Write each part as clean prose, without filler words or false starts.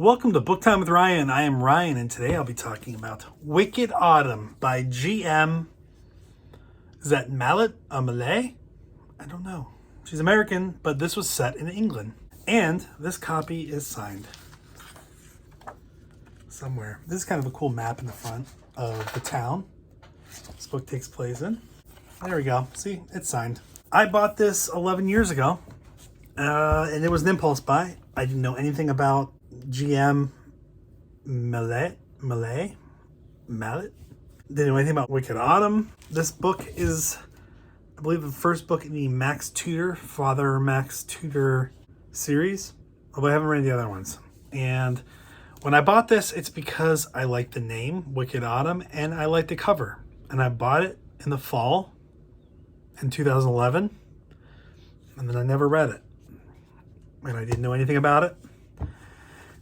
Welcome to Book Time with Ryan. I am Ryan, and today I'll be talking about Wicked Autumn by G.M. Is that Malliet? Mallet? I don't know. She's American, but this was set in England. And this copy is signed somewhere. This is kind of a cool map in the front of the town this book takes place in. There we go. See, it's signed. I bought this 11 years ago, and it was an impulse buy. I didn't know anything about G.M. Mallet. Didn't know anything about Wicked Autumn. This book is, I believe, the first book in the Max Tudor, Father Max Tudor series, although I haven't read the other ones. And when I bought this, it's because I like the name, Wicked Autumn, and I like the cover. And I bought it in the fall in 2011, and then I never read it. And I didn't know anything about it.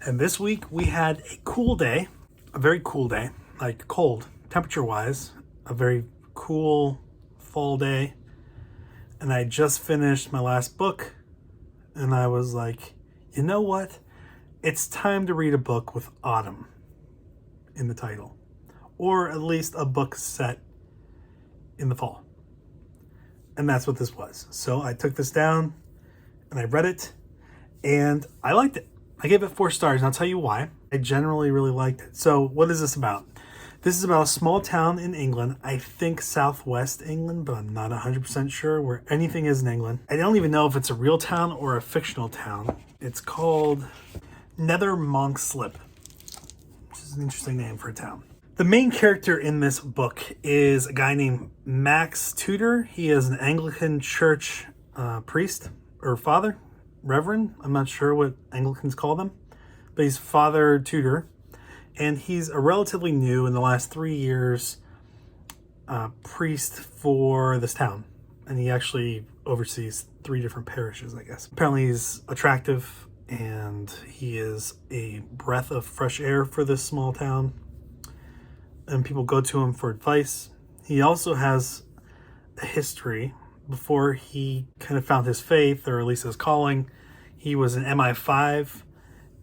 And this week we had a cool day, a very cool day, like cold, temperature-wise, a very cool fall day. And I just finished my last book, and I was like, you know what? It's time to read a book with autumn in the title, or at least a book set in the fall. And that's what this was. So I took this down and I read it, and I liked it. I gave it 4 stars, and I'll tell you why. I generally really liked it. So what is this about? This is about a small town in England. I think southwest England, but I'm not 100% sure where anything is in England. I don't even know if it's a real town or a fictional town. It's called Nether Monkslip, which is an interesting name for a town. The main character in this book is a guy named Max Tudor. He is an Anglican church priest or father. Reverend, I'm not sure what Anglicans call them, but he's Father Tudor, and he's a relatively new, in the last 3 years, priest for this town, and he actually oversees 3 different parishes, I guess. Apparently he's attractive, and he is a breath of fresh air for this small town, and people go to him for advice. He also has a history. Before he kind of found his faith, or at least his calling, he was an MI5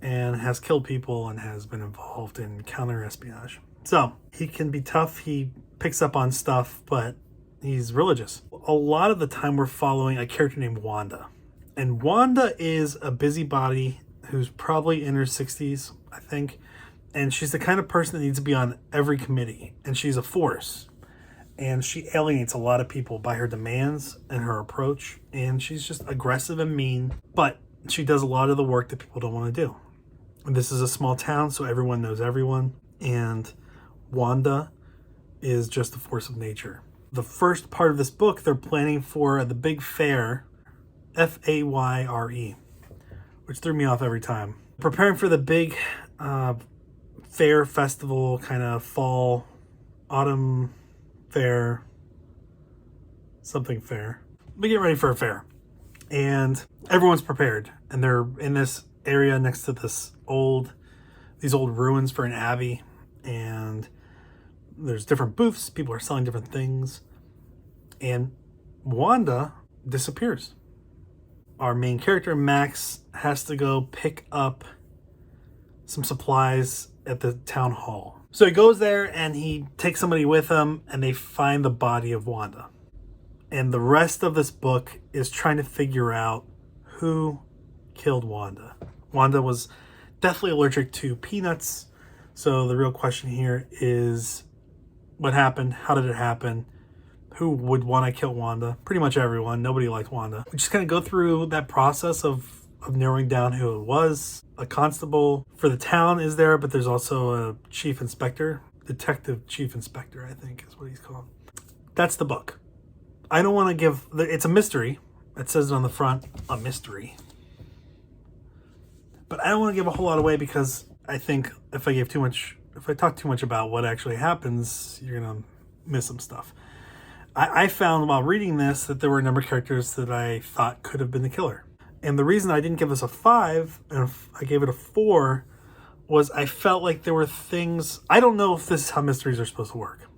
and has killed people and has been involved in counter-espionage. So he can be tough. He picks up on stuff, but he's religious. A lot of the time we're following a character named Wanda. And Wanda is a busybody who's probably in her 60s, I think. And she's the kind of person that needs to be on every committee. And she's a force. And she alienates a lot of people by her demands and her approach. And she's just aggressive and mean. But she does a lot of the work that people don't want to do. And this is a small town, so everyone knows everyone. And Wanda is just a force of nature. The first part of this book, they're planning for the big fair, Fayre, which threw me off every time. Preparing for the big fair festival, kind of fall, autumn fair, something fair. We get ready for a fair, and everyone's prepared, and they're in this area next to these old ruins for an abbey, and there's different booths. People are selling different things, and Wanda disappears. Our main character, Max, has to go pick up some supplies at the town hall. So he goes there and he takes somebody with him, and they find the body of Wanda. And the rest of this book is trying to figure out who killed Wanda. Wanda was deathly allergic to peanuts. So the real question here is, what happened? How did it happen? Who would want to kill Wanda? Pretty much everyone. Nobody liked Wanda. We just kind of go through that process of narrowing down who it was. A constable for the town is there, but there's also a chief inspector. Detective chief inspector, I think is what he's called. That's the book. I don't want to give... It's a mystery. It says it on the front. A mystery. But I don't want to give a whole lot away, because I think if I talk too much about what actually happens, you're going to miss some stuff. I found while reading this that there were a number of characters that I thought could have been the killer. And the reason I didn't give this a 5 and I gave it a 4 was I felt like there were things... I don't know if this is how mysteries are supposed to work,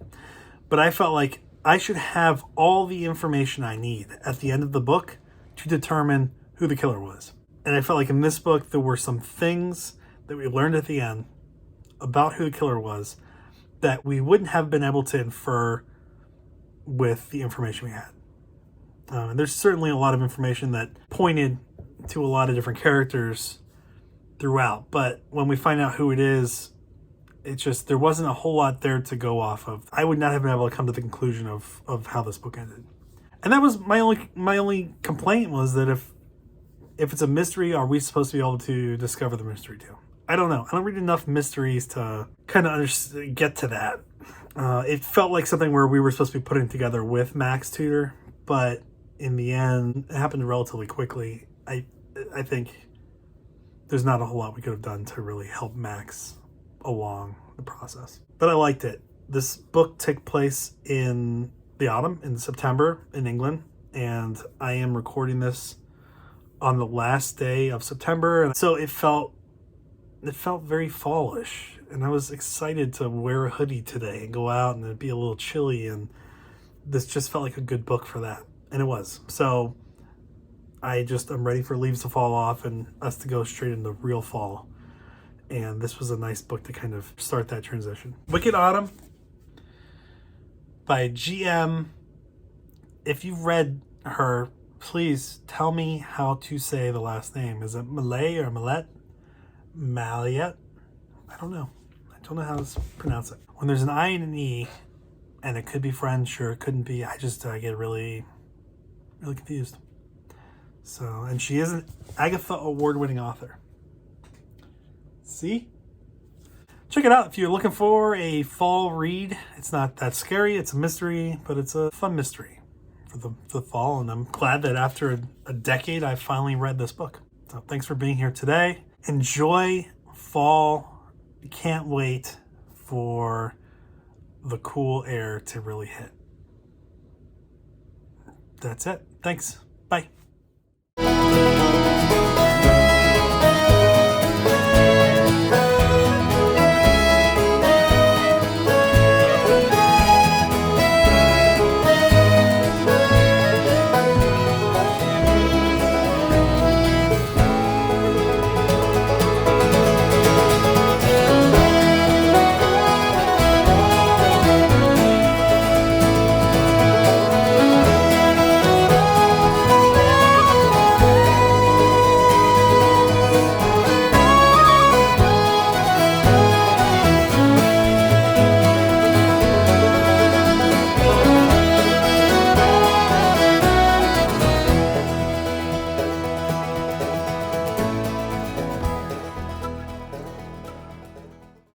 but I felt like I should have all the information I need at the end of the book to determine who the killer was. And I felt like in this book there were some things that we learned at the end about who the killer was that we wouldn't have been able to infer with the information we had. And there's certainly a lot of information that pointed to a lot of different characters throughout, but when we find out who it is, it's just, there wasn't a whole lot there to go off of. I would not have been able to come to the conclusion of how this book ended. And that was my only complaint, was that if it's a mystery, are we supposed to be able to discover the mystery too? I don't know. I don't read enough mysteries to kind of get to that. It felt like something where we were supposed to be putting together with Max Tudor, but in the end, it happened relatively quickly. I think there's not a whole lot we could have done to really help Max along the process. But I liked it. This book took place in the autumn, in September, in England, and I am recording this on the last day of September, and so it felt very fallish, and I was excited to wear a hoodie today and go out, and it'd be a little chilly, and this just felt like a good book for that, and it was. So I'm ready for leaves to fall off and us to go straight into real fall, and this was a nice book to kind of start that transition. Wicked Autumn by GM. If you've read her, please tell me how to say the last name. Is it Mallet or Mallet? Malliet? I don't know. I don't know how to pronounce it. When there's an I and an E, and it could be French or it couldn't be, I get really, really confused. So, and she is an Agatha award-winning author. See? Check it out if you're looking for a fall read. It's not that scary. It's a mystery, but it's a fun mystery for the fall. And I'm glad that after a decade, I finally read this book. So thanks for being here today. Enjoy fall. Can't wait for the cool air to really hit. That's it. Thanks. Bye.